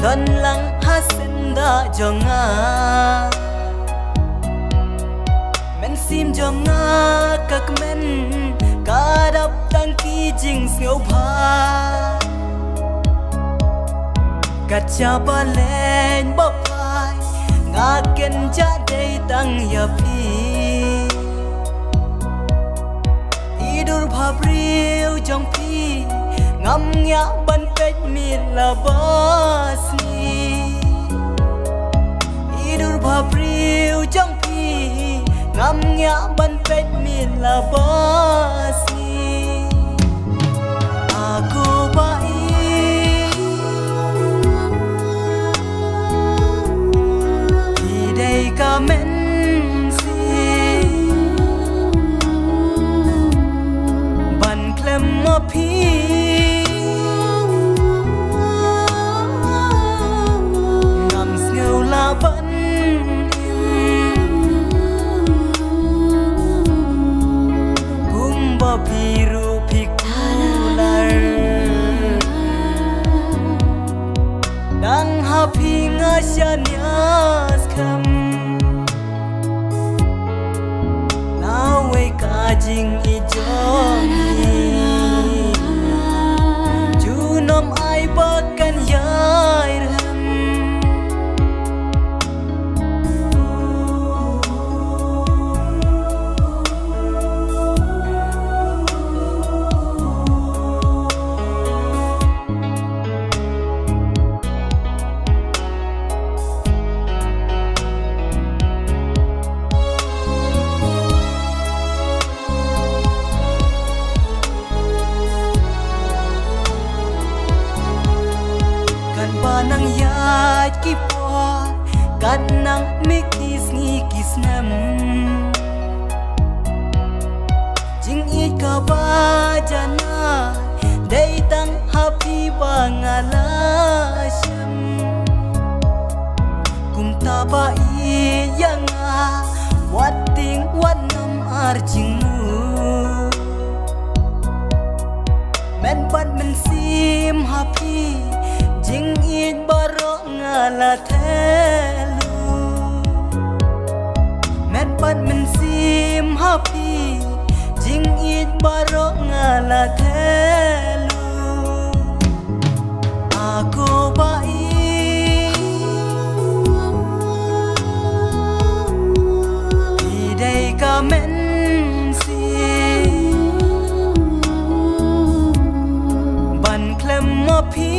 gần lăng hát xin đã cho nga men sim cho nga các men cả đập đăng ký chính siêu pa cả cha ba lên bắp phai nga ken cha đây tăng ya pi idur bhabriu trong pi ngắm nhã ban pet min la basni idur bhabriu trong pi ngắm nhã ban pet min la basni aku bai di đây ka men si ban klem ma pi ngam ngeu la ban biru pikular dang happy ngasanyas kam nawe kajing ijoni junom ai bakan yair nang yat ki po kan nang mikis ni kisnam jing it ka ba jana dei tang happy bangala sham kum ta ba i yang a wat ting wat nam ar jing mu men ban men sim happy jing it baro ngala thelu men pat men sim happy jing it baro ngala thelu aku bai di đây ka men si ban klem ma pi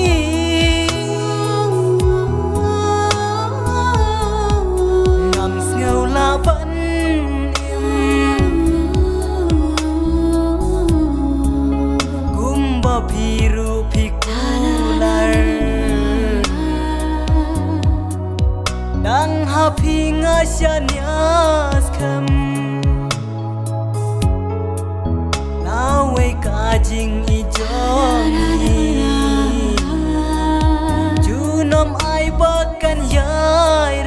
vẫn im gumba biru pikular dang happy ngasanyas kam nawe kajing ijoni junom ai bakan yair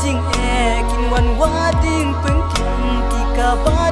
jing e kin wan wa ding peng kin ki ka ba